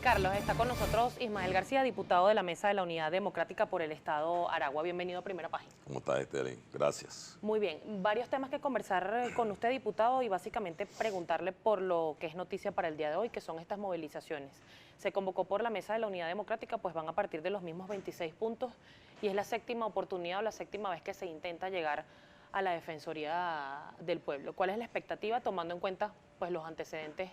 Carlos, está con nosotros Ismael García, diputado de la Mesa de la Unidad Democrática por el Estado Aragua. Bienvenido a Primera Página. ¿Cómo está, Estelín? Gracias. Muy bien, varios temas que conversar con usted, diputado, y básicamente preguntarle por lo que es noticia para el día de hoy, que son estas movilizaciones. Se convocó por la Mesa de la Unidad Democrática, pues van a partir de los mismos 26 puntos, y es la séptima oportunidad o la séptima vez que se intenta llegar a la Defensoría del Pueblo. ¿Cuál es la expectativa tomando en cuenta pues los antecedentes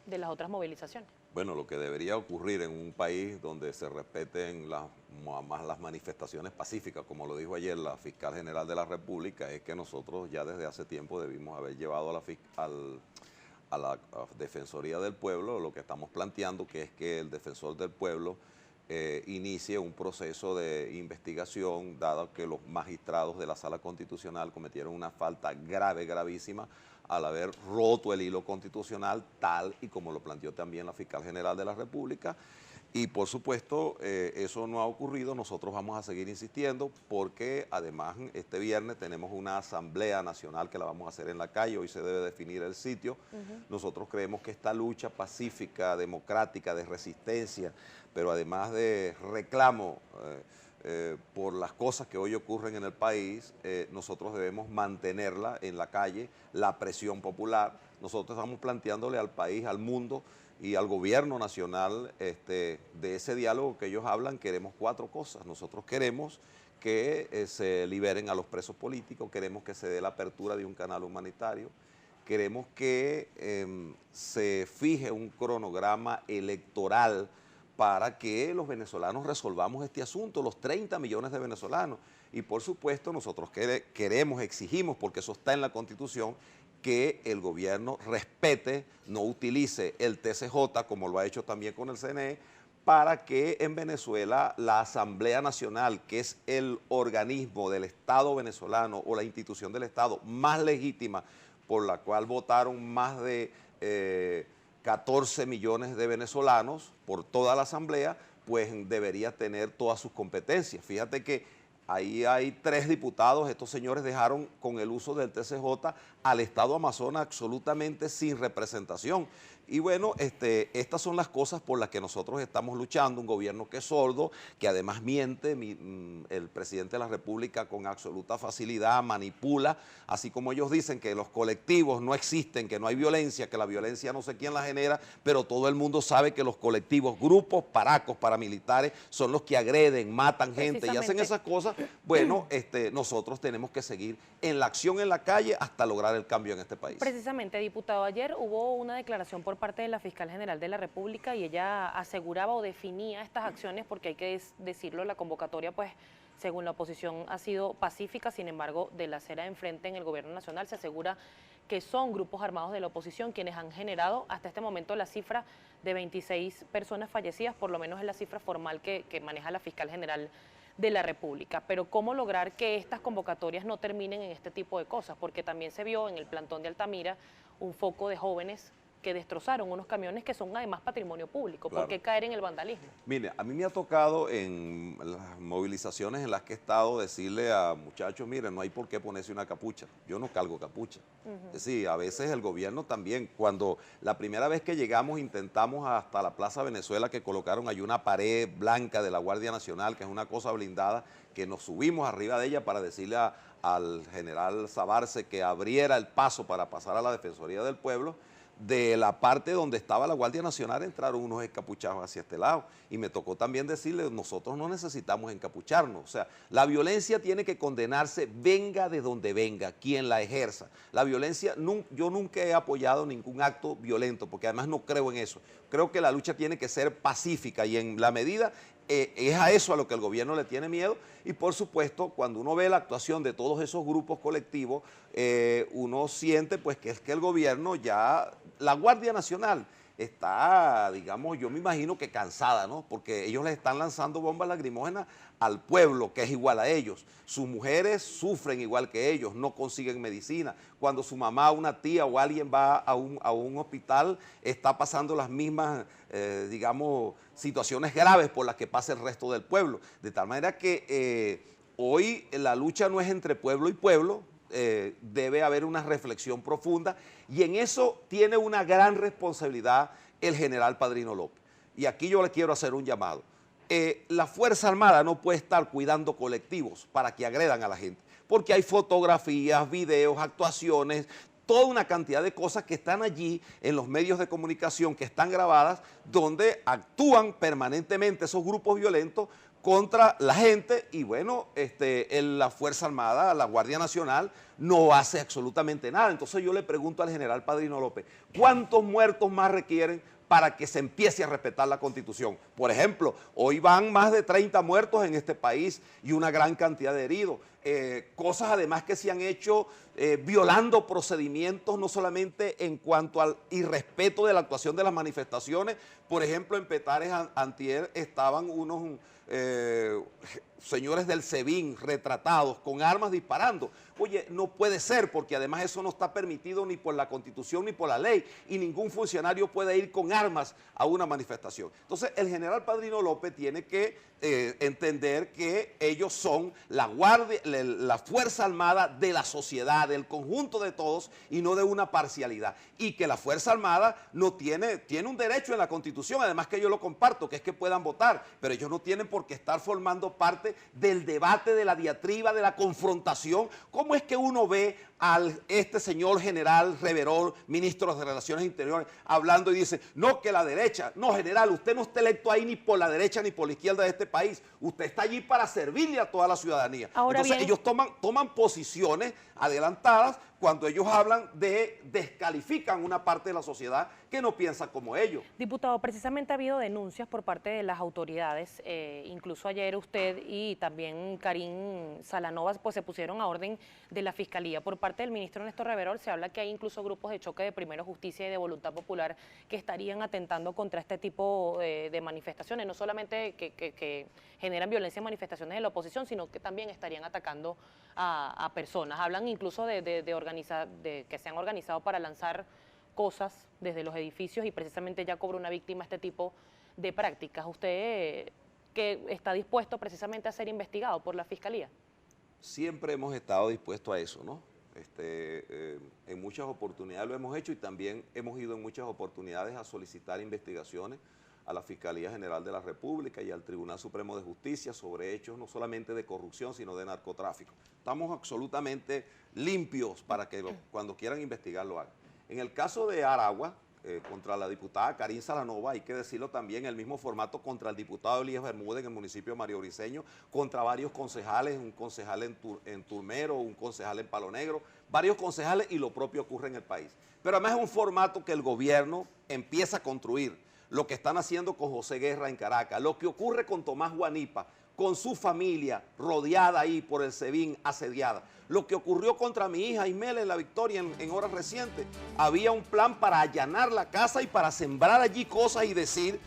de las otras movilizaciones? Bueno, lo que debería ocurrir en un país donde se respeten más las manifestaciones pacíficas, como lo dijo ayer la fiscal general de la República, es que nosotros ya desde hace tiempo debimos haber llevado a la Defensoría del Pueblo lo que estamos planteando, que es que el Defensor del Pueblo inicie un proceso de investigación, dado que los magistrados de la Sala Constitucional cometieron una falta grave, gravísima, al haber roto el hilo constitucional, tal y como lo planteó también la Fiscal General de la República. Y por supuesto, eso no ha ocurrido. Nosotros vamos a seguir insistiendo porque además este viernes tenemos una asamblea nacional que la vamos a hacer en la calle. Hoy se debe definir el sitio. Nosotros creemos que esta lucha pacífica, democrática, de resistencia, pero además de reclamo por las cosas que hoy ocurren en el país, nosotros debemos mantenerla en la calle, la presión popular. Nosotros estamos planteándole al país, al mundo y al gobierno nacional de ese diálogo que ellos hablan. Queremos 4 cosas. Nosotros queremos que se liberen a los presos políticos, queremos que se dé la apertura de un canal humanitario, queremos que se fije un cronograma electoral para que los venezolanos resolvamos este asunto, los 30 millones de venezolanos. Y por supuesto nosotros queremos, exigimos, porque eso está en la Constitución, que el gobierno respete, no utilice el TCJ, como lo ha hecho también con el CNE, para que en Venezuela la Asamblea Nacional, que es el organismo del Estado venezolano o la institución del Estado más legítima, por la cual votaron más de 14 millones de venezolanos por toda la Asamblea, pues debería tener todas sus competencias. Fíjate que ahí hay 3 diputados, estos señores dejaron con el uso del TCJ al Estado Amazonas absolutamente sin representación. Y bueno, estas son las cosas por las que nosotros estamos luchando, un gobierno que es sordo, que además miente, el presidente de la República con absoluta facilidad manipula, así como ellos dicen que los colectivos no existen, que no hay violencia, que la violencia no sé quién la genera, pero todo el mundo sabe que los colectivos, grupos paracos, paramilitares, son los que agreden, matan gente y hacen esas cosas. Bueno, nosotros tenemos que seguir en la acción en la calle hasta lograr el cambio en este país. Precisamente, diputado, ayer hubo una declaración por parte de la Fiscal General de la República y ella aseguraba o definía estas acciones, porque hay que decirlo, la convocatoria, pues, según la oposición, ha sido pacífica. Sin embargo, de la acera de enfrente en el gobierno nacional se asegura que son grupos armados de la oposición quienes han generado hasta este momento la cifra de 26 personas fallecidas, por lo menos es la cifra formal que maneja la Fiscal General de la República. Pero ¿cómo lograr que estas convocatorias no terminen en este tipo de cosas? Porque también se vio en el plantón de Altamira un foco de jóvenes que destrozaron unos camiones que son además patrimonio público. Claro. ¿Por qué caer en el vandalismo? Mire, a mí me ha tocado en las movilizaciones en las que he estado decirle a muchachos, miren, no hay por qué ponerse una capucha, yo no cargo capucha. Es decir, a veces el gobierno también, cuando la primera vez que llegamos intentamos hasta la Plaza Venezuela, que colocaron allí una pared blanca de la Guardia Nacional, que es una cosa blindada, que nos subimos arriba de ella para decirle al general Sabarce que abriera el paso para pasar a la Defensoría del Pueblo. De la parte donde estaba la Guardia Nacional entraron unos encapuchados hacia este lado, y me tocó también decirle, nosotros no necesitamos encapucharnos, o sea, la violencia tiene que condenarse, venga de donde venga, quien la ejerza. La violencia, yo nunca he apoyado ningún acto violento, porque además no creo en eso. Creo que la lucha tiene que ser pacífica, y en la medida es a eso a lo que el gobierno le tiene miedo. Y por supuesto, cuando uno ve la actuación de todos esos grupos colectivos, uno siente pues que es que el gobierno ya, la Guardia Nacional está, digamos, yo me imagino que cansada, ¿no? Porque ellos les están lanzando bombas lacrimógenas al pueblo, que es igual a ellos. Sus mujeres sufren igual que ellos, no consiguen medicina. Cuando su mamá, una tía o alguien va a un hospital, está pasando las mismas, digamos, situaciones graves por las que pasa el resto del pueblo. De tal manera que hoy la lucha no es entre pueblo y pueblo, debe haber una reflexión profunda, y en eso tiene una gran responsabilidad el general Padrino López. y aquí yo le quiero hacer un llamado. La Fuerza Armada no puede estar cuidando colectivos para que agredan a la gente, porque hay fotografías, videos, actuaciones, toda una cantidad de cosas que están allí en los medios de comunicación, que están grabadas, donde actúan permanentemente esos grupos violentos contra la gente y bueno, la Fuerza Armada, la Guardia Nacional, no hace absolutamente nada. Entonces yo le pregunto al general Padrino López, ¿cuántos muertos más requieren para que se empiece a respetar la Constitución? Por ejemplo, hoy van más de 30 muertos en este país y una gran cantidad de heridos. Cosas además que se han hecho violando procedimientos, no solamente en cuanto al irrespeto de la actuación de las manifestaciones. Por ejemplo, en Petare antier estaban unos señores del SEBIN retratados con armas disparando. Oye, no puede ser, porque además eso no está permitido ni por la Constitución ni por la ley, y ningún funcionario puede ir con armas a una manifestación. Entonces, el general Padrino López tiene que entender que ellos son la Fuerza Armada de la sociedad, del conjunto de todos, y no de una parcialidad. Y que la Fuerza Armada no tiene un derecho en la Constitución, además que yo lo comparto, que es que puedan votar, pero ellos no tienen por qué estar formando parte del debate, de la diatriba, de la confrontación. ¿Cómo es que uno ve a este señor general Reverol, ministro de Relaciones Interiores, hablando y dice, no, que la derecha? No, general, usted no está electo ahí ni por la derecha ni por la izquierda de este país. Usted está allí para servirle a toda la ciudadanía. Ahora Entonces bien, ellos toman posiciones adelantadas cuando ellos hablan descalifican una parte de la sociedad que no piensa como ellos. diputado, precisamente ha habido denuncias por parte de las autoridades, incluso ayer usted y también Karim Salanova pues se pusieron a orden de la Fiscalía. Por parte del ministro Néstor Reverol se habla que hay incluso grupos de choque de Primero Justicia y de Voluntad Popular que estarían atentando contra este tipo de manifestaciones, no solamente que generan violencia en manifestaciones de la oposición, sino que también estarían atacando a personas. Hablan incluso de que se han organizado para lanzar cosas desde los edificios y precisamente ya cobra una víctima este tipo de prácticas. ¿Usted que está dispuesto precisamente a ser investigado por la Fiscalía? Siempre hemos estado dispuestos a eso, ¿no? En muchas oportunidades lo hemos hecho y también hemos ido en muchas oportunidades a solicitar investigaciones a la Fiscalía General de la República y al Tribunal Supremo de Justicia sobre hechos no solamente de corrupción, sino de narcotráfico. Estamos absolutamente limpios para que cuando quieran investigar lo hagan. En el caso de Aragua, contra la diputada Karim Salanova, hay que decirlo también, el mismo formato contra el diputado Elías Bermúdez en el municipio de Mario Briceño, contra varios concejales, un concejal en Turmero, un concejal en Palo Negro, varios concejales, y lo propio ocurre en el país. Pero además es un formato que el gobierno empieza a construir, lo que están haciendo con José Guerra en Caracas, lo que ocurre con Tomás Guanipa, con su familia rodeada ahí por el SEBIN, asediada. Lo que ocurrió contra mi hija Ismela en La Victoria en horas recientes. Había un plan para allanar la casa y para sembrar allí cosas y decir,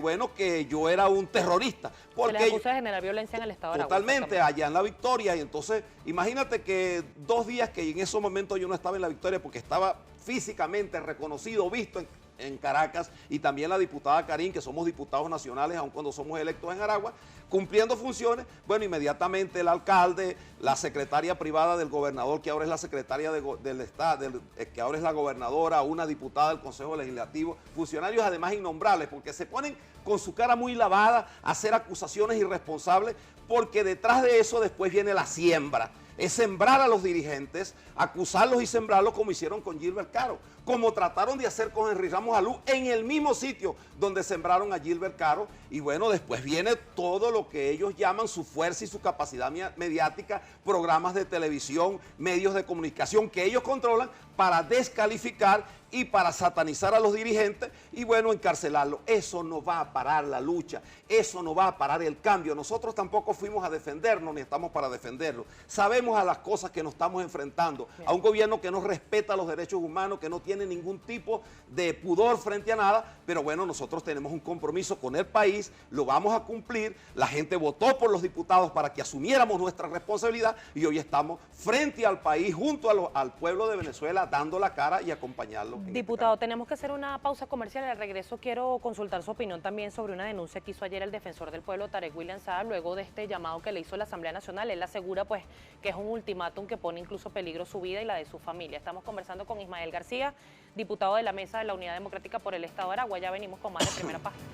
bueno, que yo era un terrorista. Porque se les acusa de generar violencia en el estado de Aragua. Totalmente, allá en La Victoria. Y entonces, imagínate que 2 días que en esos momentos yo no estaba en La Victoria porque estaba físicamente reconocido, visto en Caracas, y también la diputada Karim, que somos diputados nacionales, aun cuando somos electos en Aragua, cumpliendo funciones. Bueno, inmediatamente el alcalde, la secretaria privada del gobernador, que ahora es la secretaria del Estado, que ahora es la gobernadora, una diputada del Consejo Legislativo, funcionarios además innombrables, porque se ponen con su cara muy lavada a hacer acusaciones irresponsables, porque detrás de eso después viene la siembra. Es sembrar a los dirigentes, acusarlos y sembrarlos como hicieron con Gilbert Caro, como trataron de hacer con Henry Ramos Alú en el mismo sitio donde sembraron a Gilbert Caro. Y bueno, después viene todo lo que ellos llaman su fuerza y su capacidad mediática, programas de televisión, medios de comunicación que ellos controlan para descalificar y para satanizar a los dirigentes y bueno, encarcelarlos. Eso no va a parar la lucha, eso no va a parar el cambio. Nosotros tampoco fuimos a defendernos ni estamos para defenderlo. Sabemos a las cosas que nos estamos enfrentando, a un gobierno que no respeta los derechos humanos, que no tiene ningún tipo de pudor frente a nada, pero bueno, nosotros tenemos un compromiso con el país, lo vamos a cumplir. La gente votó por los diputados para que asumiéramos nuestra responsabilidad y hoy estamos frente al país, junto al pueblo de Venezuela, dando la cara y acompañarlo. en este Diputado, camino. tenemos que hacer una pausa comercial. Al regreso quiero consultar su opinión también sobre una denuncia que hizo ayer el defensor del pueblo, Tarek William Saab, luego de este llamado que le hizo la Asamblea Nacional. Él asegura pues que es un ultimátum que pone incluso peligro su vida y la de su familia. Estamos conversando con Ismael García, diputado de la Mesa de la Unidad Democrática por el Estado de Aragua. Ya venimos con más de Primera Página.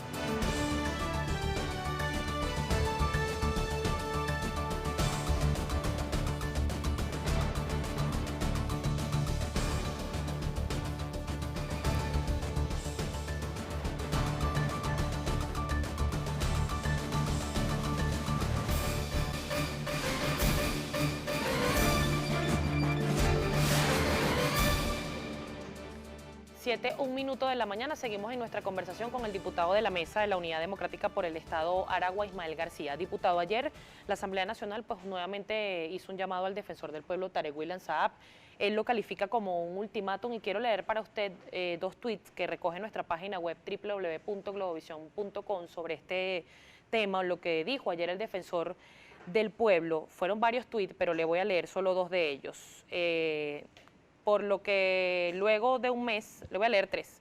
7:01 de la mañana, seguimos en nuestra conversación con el diputado de la Mesa de la Unidad Democrática por el Estado Aragua, Ismael García. Diputado, ayer la Asamblea Nacional pues nuevamente hizo un llamado al defensor del pueblo, Tarek William Saab. Él lo califica como un ultimátum y quiero leer para usted dos tweets que recoge nuestra página web www.globovision.com sobre este tema, lo que dijo ayer el defensor del pueblo. Fueron varios tweets, pero le voy a leer solo dos de ellos. Por lo que luego de un mes, le voy a leer tres.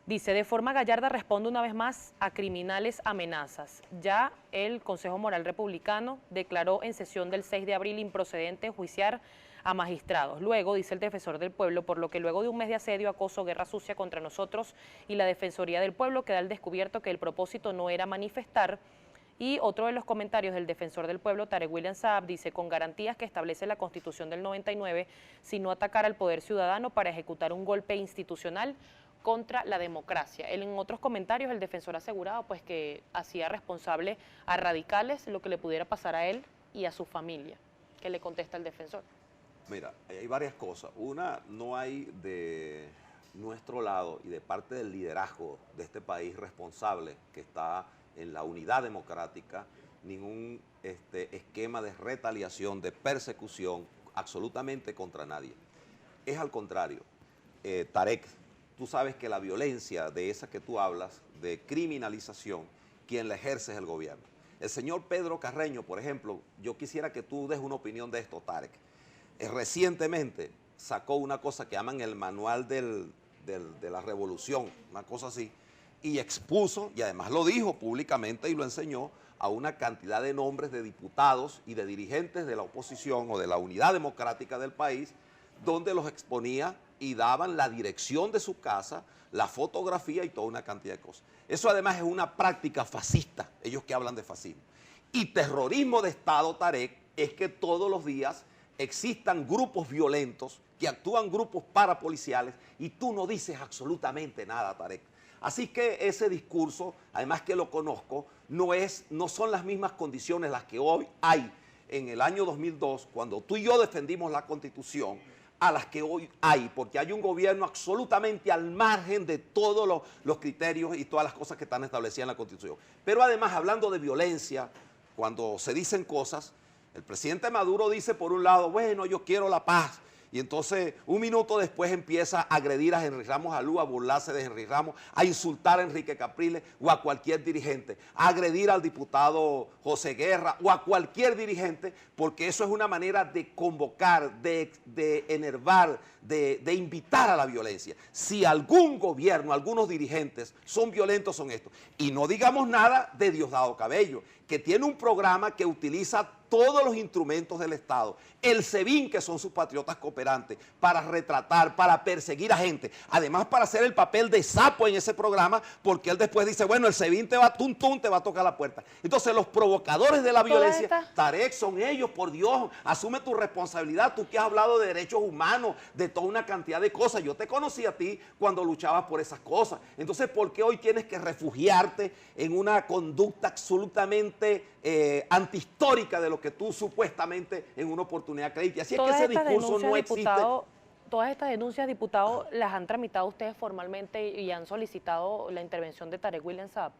Dice, de forma gallarda responde una vez más a criminales amenazas. Ya el Consejo Moral Republicano declaró en sesión del 6 de abril improcedente enjuiciar a magistrados. Luego, dice el defensor del pueblo, por lo que luego de un mes de asedio, acoso, guerra sucia contra nosotros y la Defensoría del Pueblo, queda al descubierto que el propósito no era manifestar. Y otro de los comentarios del defensor del pueblo, Tarek William Saab, dice, con garantías que establece la Constitución del 99, sino atacar al poder ciudadano para ejecutar un golpe institucional contra la democracia. Él, en otros comentarios, el defensor aseguraba pues que hacía responsable a radicales lo que le pudiera pasar a él y a su familia. ¿Qué le contesta el defensor? Mira, hay varias cosas. Una, no hay de nuestro lado y de parte del liderazgo de este país responsable que está en la unidad democrática, ningún esquema de retaliación, de persecución, absolutamente contra nadie. Es al contrario. Tarek, tú sabes que la violencia de esa que tú hablas, de criminalización, quien la ejerce es el gobierno. El señor Pedro Carreño, por ejemplo, yo quisiera que tú des una opinión de esto, Tarek. Recientemente sacó una cosa que llaman el manual de la revolución, una cosa así, y expuso, y además lo dijo públicamente y lo enseñó, a una cantidad de nombres de diputados y de dirigentes de la oposición o de la unidad democrática del país, donde los exponía y daban la dirección de su casa, la fotografía y toda una cantidad de cosas. Eso además es una práctica fascista, ellos que hablan de fascismo. Y terrorismo de Estado, Tarek, es que todos los días existan grupos violentos, que actúan grupos parapoliciales, y tú no dices absolutamente nada, Tarek. Así que ese discurso, además que lo conozco, no son las mismas condiciones las que hoy hay en el año 2002, cuando tú y yo defendimos la Constitución, a las que hoy hay, porque hay un gobierno absolutamente al margen de todos los criterios y todas las cosas que están establecidas en la Constitución. Pero además, hablando de violencia, cuando se dicen cosas, el presidente Maduro dice por un lado, bueno, yo quiero la paz, y entonces un minuto después empieza a agredir a Henry Ramos Alú, a burlarse de Henry Ramos, a insultar a Enrique Capriles o a cualquier dirigente, a agredir al diputado José Guerra o a cualquier dirigente, porque eso es una manera de convocar, de enervar, de invitar a la violencia. Si algún gobierno, algunos dirigentes son violentos, son estos. Y no digamos nada de Diosdado Cabello, que tiene un programa que utiliza todos los instrumentos del Estado, el SEBIN, que son sus patriotas cooperantes, para retratar, para perseguir a gente, además para hacer el papel de sapo en ese programa, porque él después dice, bueno, el SEBIN te va a tocar la puerta. Entonces los provocadores de la violencia, Tarek, son ellos, por Dios, asume tu responsabilidad, tú que has hablado de derechos humanos, de toda una cantidad de cosas, yo te conocí a ti cuando luchabas por esas cosas, entonces ¿por qué hoy tienes que refugiarte en una conducta absolutamente antihistórica de lo que tú supuestamente en una oportunidad creíste? Así es que ese discurso no existe. Todas estas denuncias, diputado, ¿las han tramitado ustedes formalmente y han solicitado la intervención de Tarek William Saab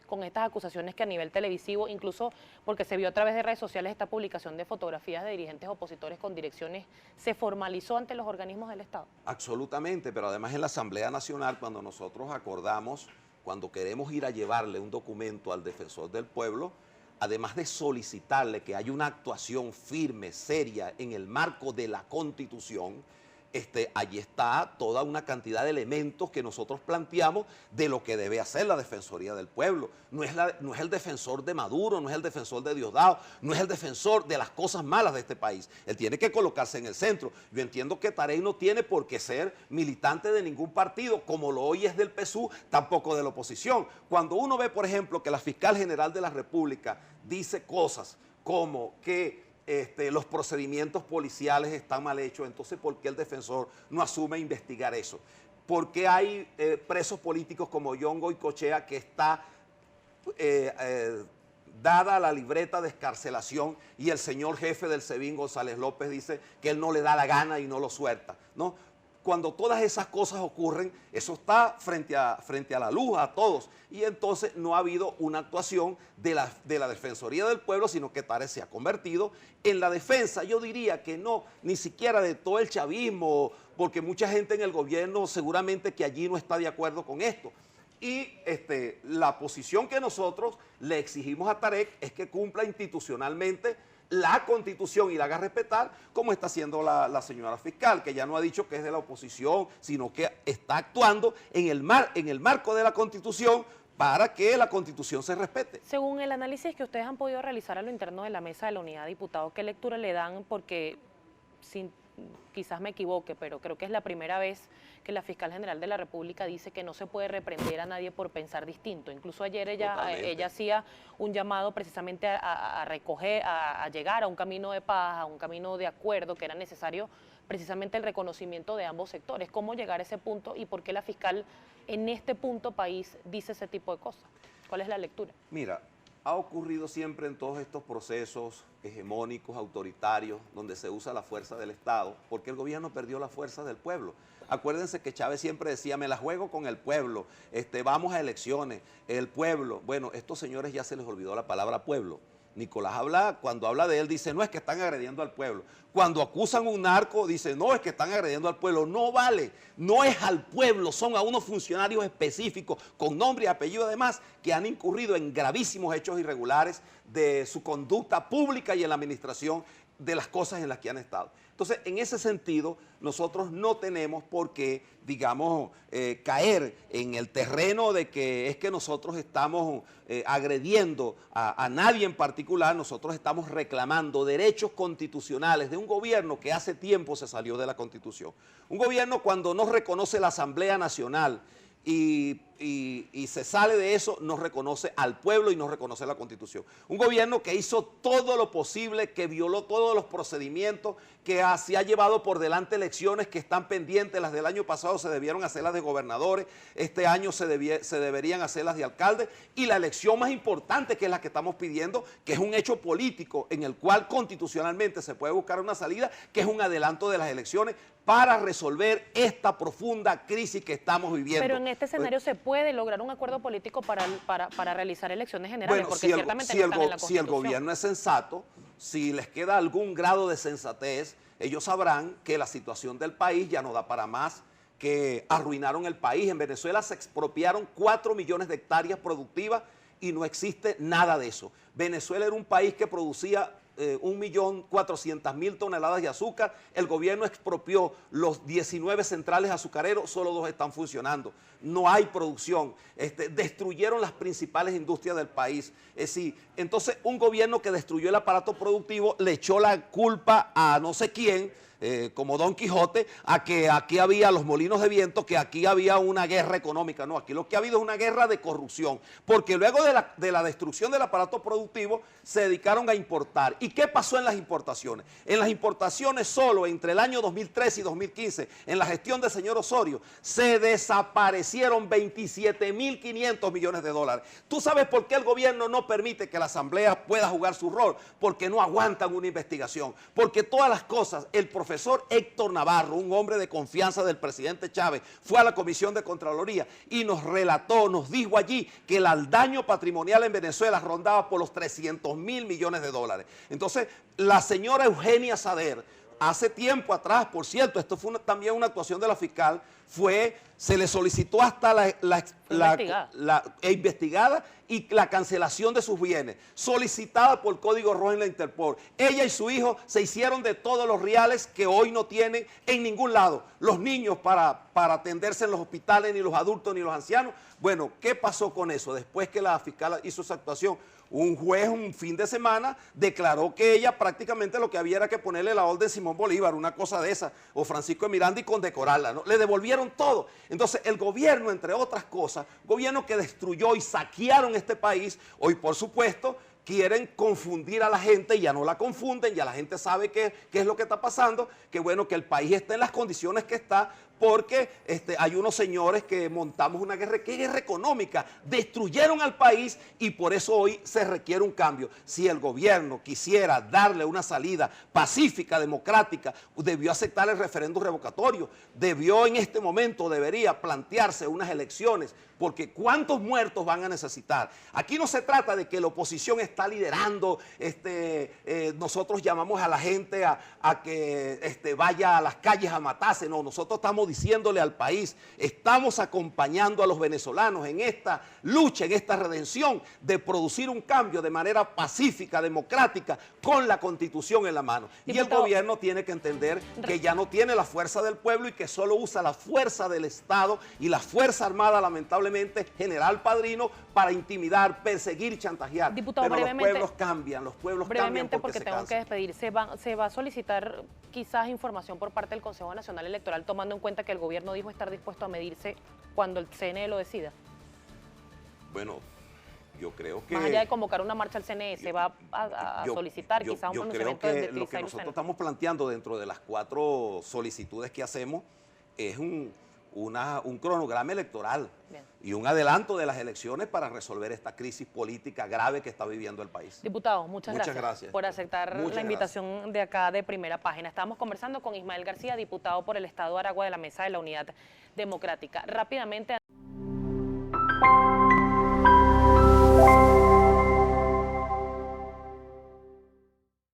con estas acusaciones que a nivel televisivo, incluso porque se vio a través de redes sociales esta publicación de fotografías de dirigentes opositores con direcciones, se formalizó ante los organismos del Estado? Absolutamente, pero además en la Asamblea Nacional, cuando nosotros acordamos, cuando queremos ir a llevarle un documento al defensor del pueblo, además de solicitarle que haya una actuación firme, seria, en el marco de la Constitución, allí está toda una cantidad de elementos que nosotros planteamos de lo que debe hacer la Defensoría del Pueblo. No es el defensor de Maduro, no es el defensor de Diosdado, no es el defensor de las cosas malas de este país. Él tiene que colocarse en el centro. Yo entiendo que Tarek no tiene por qué ser militante de ningún partido, como lo hoy es del PSUV, tampoco de la oposición. Cuando uno ve, por ejemplo, que la Fiscal General de la República dice cosas como que los procedimientos policiales están mal hechos, entonces ¿por qué el defensor no asume investigar eso? ¿Por qué hay presos políticos como John Goycochea que está dada la libreta de excarcelación y el señor jefe del SEBIN, González López, dice que él no le da la gana y no lo suelta, ¿no? Cuando todas esas cosas ocurren, eso está frente a la luz, a todos, y entonces no ha habido una actuación de la Defensoría del Pueblo, sino que Tarek se ha convertido en la defensa, yo diría que no, ni siquiera de todo el chavismo, porque mucha gente en el gobierno seguramente que allí no está de acuerdo con esto. Y la posición que nosotros le exigimos a Tarek es que cumpla institucionalmente la Constitución y la haga respetar, como está haciendo la señora fiscal, que ya no ha dicho que es de la oposición, sino que está actuando en el marco de la Constitución para que la Constitución se respete. Según el análisis que ustedes han podido realizar a lo interno de la mesa de la unidad de diputados, ¿qué lectura le dan? Porque quizás me equivoque, pero creo que es la primera vez que la Fiscal General de la República dice que no se puede reprender a nadie por pensar distinto. Incluso ayer ella hacía un llamado precisamente a recoger, a llegar a un camino de paz, a un camino de acuerdo, que era necesario precisamente el reconocimiento de ambos sectores. ¿Cómo llegar a ese punto y por qué la fiscal en este punto país dice ese tipo de cosas? ¿Cuál es la lectura? Mira, ha ocurrido siempre en todos estos procesos hegemónicos, autoritarios, donde se usa la fuerza del Estado, porque el gobierno perdió la fuerza del pueblo. Acuérdense que Chávez siempre decía, me la juego con el pueblo, vamos a elecciones, el pueblo. Bueno, estos señores ya se les olvidó la palabra pueblo. Nicolás cuando habla de él, dice, no, es que están agrediendo al pueblo. Cuando acusan a un narco, dice, no, es que están agrediendo al pueblo. No vale, no es al pueblo, son a unos funcionarios específicos, con nombre y apellido además, que han incurrido en gravísimos hechos irregulares de su conducta pública y en la administración de las cosas en las que han estado. Entonces, en ese sentido, nosotros no tenemos por qué, digamos, caer en el terreno de que es que nosotros estamos agrediendo a nadie en particular. Nosotros estamos reclamando derechos constitucionales de un gobierno que hace tiempo se salió de la Constitución. Un gobierno cuando no reconoce la Asamblea Nacional y se sale de eso, no reconoce al pueblo y no reconoce la Constitución. Un gobierno que hizo todo lo posible, que violó todos los procedimientos, que se ha llevado por delante elecciones que están pendientes. Las del año pasado se debieron hacer las de gobernadores, este año se deberían hacer las de alcaldes, y la elección más importante, que es la que estamos pidiendo, que es un hecho político en el cual constitucionalmente se puede buscar una salida, que es un adelanto de las elecciones para resolver esta profunda crisis que estamos viviendo. Pero en este escenario se puede lograr un acuerdo político para realizar elecciones generales, bueno, porque ciertamente no están en la Constitución. Si el gobierno es sensato, si les queda algún grado de sensatez, ellos sabrán que la situación del país ya no da para más, que arruinaron el país. En Venezuela se expropiaron 4 millones de hectáreas productivas y no existe nada de eso. Venezuela era un país que producía 1.400.000 toneladas de azúcar. El gobierno expropió los 19 centrales azucareros, solo 2 están funcionando. No hay producción. Destruyeron las principales industrias del país. Es decir, entonces un gobierno que destruyó el aparato productivo le echó la culpa a no sé quién, como Don Quijote, a que aquí había los molinos de viento, que aquí había una guerra económica. No, aquí lo que ha habido es una guerra de corrupción, porque luego de la destrucción del aparato productivo se dedicaron a importar. ¿Y qué pasó en las importaciones? En las importaciones solo entre el año 2013 y 2015, en la gestión del señor Osorio, se desaparecieron 27.500 millones de dólares. ¿Tú sabes por qué el gobierno no permite que la Asamblea pueda jugar su rol? Porque no aguantan una investigación, porque todas las cosas, el profesor Héctor Navarro, un hombre de confianza del presidente Chávez, fue a la Comisión de Contraloría y nos relató, nos dijo allí que el daño patrimonial en Venezuela rondaba por los 300.000 millones de dólares. Entonces, la señora Eugenia Sader, Hace tiempo atrás, por cierto, esto fue también una actuación de la fiscal, se le solicitó hasta investigada y la cancelación de sus bienes, solicitada por Código Rojo en la Interpol. Ella y su hijo se hicieron de todos los reales que hoy no tienen en ningún lado. Los niños para atenderse en los hospitales, ni los adultos ni los ancianos. Bueno, ¿qué pasó con eso? Después que la fiscal hizo esa actuación, un juez un fin de semana declaró que ella prácticamente lo que había era que ponerle la orden de Simón Bolívar, una cosa de esa, o Francisco de Miranda, y condecorarla, ¿no? Le devolvieron todo. Entonces el gobierno, entre otras cosas, gobierno que destruyó y saquearon este país, hoy por supuesto quieren confundir a la gente y ya no la confunden, ya la gente sabe qué es lo que está pasando, que bueno, que el país está en las condiciones que está, porque hay unos señores que montamos una guerra, ¿qué guerra económica? Destruyeron al país y por eso hoy se requiere un cambio. Si el gobierno quisiera darle una salida pacífica, democrática, debió aceptar el referéndum revocatorio, debería plantearse unas elecciones, porque ¿cuántos muertos van a necesitar? Aquí no se trata de que la oposición está liderando, nosotros llamamos a la gente a que vaya a las calles a matarse, no, nosotros estamos diciéndole al país, estamos acompañando a los venezolanos en esta lucha, en esta redención de producir un cambio de manera pacífica, democrática, con la Constitución en la mano. Y el gobierno tiene que entender que ya no tiene la fuerza del pueblo y que solo usa la fuerza del Estado y la Fuerza Armada, lamentablemente, General Padrino, para intimidar, perseguir y chantajear. Diputado, pero los pueblos cambian, brevemente porque tengo que despedir. ¿Se va a solicitar quizás información por parte del Consejo Nacional Electoral, tomando en cuenta que el gobierno dijo estar dispuesto a medirse cuando el CNE lo decida? Bueno, yo creo que... Más allá de convocar una marcha al CNE, ¿se va a solicitar quizás un pronunciamiento de de lo que nosotros estamos planteando dentro de las 4 solicitudes que hacemos es un cronograma electoral. Bien. Y un adelanto de las elecciones para resolver esta crisis política grave que está viviendo el país. Diputado, muchas gracias por aceptar la invitación de acá de Primera Página. Estábamos conversando con Ismael García, diputado por el Estado de Aragua de la Mesa de la Unidad Democrática. Rápidamente...